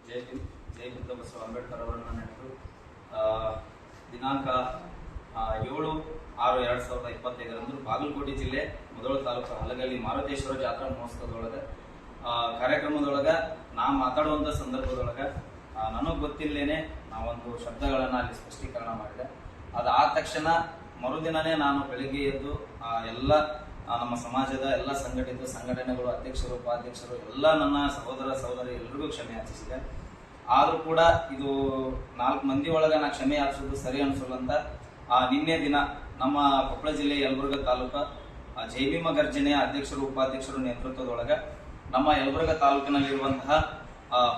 ಜೈ ಭೀಮ್ ಬಸವ ಅಂಬೇಡ್ಕರ್ ಅವರನ್ನು ನೆನೆದು ದಿನಾಂಕ 7/6/2025 ಬಾಗಲಕೋಟೆ ಜಿಲ್ಲೆ ಮುಧೋಳ ತಾಲೂಕು ಹಲಗಲ್ಲಿ ಮಾರುತೇಶ್ವರ ಜಾತ್ರಾ ಮಹೋತ್ಸವದೊಳಗೆ ಕಾರ್ಯಕ್ರಮದೊಳಗೆ ನಾ ಮಾತಾಡುವಂಥ ಸಂದರ್ಭದೊಳಗೆ ನನಗೆ ಗೊತ್ತಿಲ್ಲೇನೆ ನಾವೊಂದು ಶಬ್ದಗಳನ್ನು ಅಲ್ಲಿ ಸ್ಪಷ್ಟೀಕರಣ ಮಾಡಿದೆ. ಅದಾದ ತಕ್ಷಣ ಮರುದಿನನೇ ನಾನು ಬೆಳಿಗ್ಗೆ ಎದ್ದು ಎಲ್ಲ ನಮ್ಮ ಸಮಾಜದ ಎಲ್ಲ ಸಂಘಟಿತ ಸಂಘಟನೆಗಳು ಅಧ್ಯಕ್ಷರು ಉಪಾಧ್ಯಕ್ಷರು ಎಲ್ಲ ನನ್ನ ಸಹೋದರ ಸಹೋದರಿ ಎಲ್ರಿಗೂ ಕ್ಷಮೆ ಯಾಚಿಸಿದೆ. ಆದರೂ ಕೂಡ ಇದು 4 ಮಂದಿ ಒಳಗೆ ನಾ ಕ್ಷಮೆ ಯಾಚಿಸೋದು ಸರಿ ಅನಿಸಲ್ಲ ಅಂತ ನಿನ್ನೆ ದಿನ ನಮ್ಮ ಕೊಪ್ಪಳ ಜಿಲ್ಲೆ ಯಲಬುರ್ಗಾ ತಾಲೂಕು ಜೈ ಭೀಮ ಗರ್ಜನೆಯ ಅಧ್ಯಕ್ಷರು ಉಪಾಧ್ಯಕ್ಷರು ನೇತೃತ್ವದೊಳಗೆ ನಮ್ಮ ಯಲಬುರ್ಗಾ ತಾಲೂಕಿನಲ್ಲಿರುವಂತಹ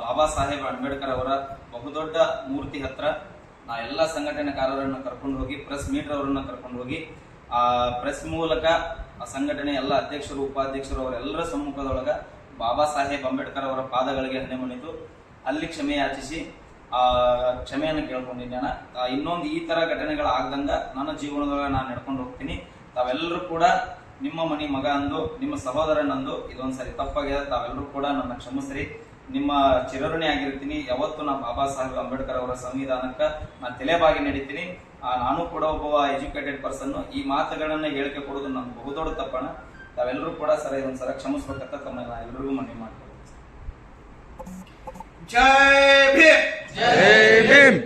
ಬಾಬಾ ಸಾಹೇಬ್ ಅಂಬೇಡ್ಕರ್ ಅವರ ಬಹುದೊಡ್ಡ ಮೂರ್ತಿ ಹತ್ರ ನಾ ಎಲ್ಲ ಸಂಘಟನೆಕಾರರನ್ನು ಕರ್ಕೊಂಡು ಹೋಗಿ ಪ್ರೆಸ್ ಮೀಟ್ ಅವರನ್ನ ಕರ್ಕೊಂಡು ಹೋಗಿ ಪ್ರೆಸ್ ಮೂಲಕ ಸಂಘಟನೆ ಎಲ್ಲ ಅಧ್ಯಕ್ಷರು ಉಪಾಧ್ಯಕ್ಷರು ಅವರೆಲ್ಲರ ಸಮ್ಮುಖದೊಳಗ ಬಾಬಾ ಸಾಹೇಬ್ ಅಂಬೇಡ್ಕರ್ ಅವರ ಪಾದಗಳಿಗೆ ಹಣೆ ಮುಣಿದು ಅಲ್ಲಿ ಕ್ಷಮೆ ಯಾಚಿಸಿ ಕ್ಷಮೆಯನ್ನು ಕೇಳ್ಕೊಂಡಿದ್ದೇನೆ. ಇನ್ನೊಂದು ಈ ತರ ಘಟನೆಗಳಾಗ್ದಂಗ ನನ್ನ ಜೀವನದೊಳಗೆ ನಾನು ನಡ್ಕೊಂಡು ಹೋಗ್ತೀನಿ. ತಾವೆಲ್ಲರೂ ಕೂಡ ನಿಮ್ಮ ಮನಿ ಮಗ ಅಂದು ನಿಮ್ಮ ಸಹೋದರನಂದು ಇದೊಂದ್ಸರಿ ತಪ್ಪಾಗಿದೆ, ತಾವೆಲ್ಲರೂ ಕೂಡ ನನ್ನ ಕ್ಷಮಿಸ್ರಿ. ನಿಮ್ಮ ಚಿರಋಣಿ ಆಗಿರ್ತೀನಿ. ಯಾವತ್ತು ನಾ ಬಾಬಾ ಸಾಹೇಬ್ ಅಂಬೇಡ್ಕರ್ ಅವರ ಸಂವಿಧಾನಕ್ಕೆ ನಾನು ತಲೆಬಾಗಿ ನಡೀತೀನಿ. ನಾನು ಕೂಡ ಒಬ್ಬ ಎಜುಕೇಟೆಡ್ ಪರ್ಸನ್. ಈ ಮಾತುಗಳನ್ನ ಹೇಳಿಕೆ ಕೊಡೋದು ನನ್ನ ಬಹುದೊಡ್ಡ ತಪ್ಪಣ. ತಾವೆಲ್ಲರೂ ಕೂಡ ಸರಿ ಇದೊಂದ್ಸಲ ಕ್ಷಮಿಸ್ಬೇಕಂತ ತಮ್ಮ ಎಲ್ಲರಿಗೂ ಮನವಿ ಮಾಡ್ತೀನಿ. ಜೈ ಭೀಮ್.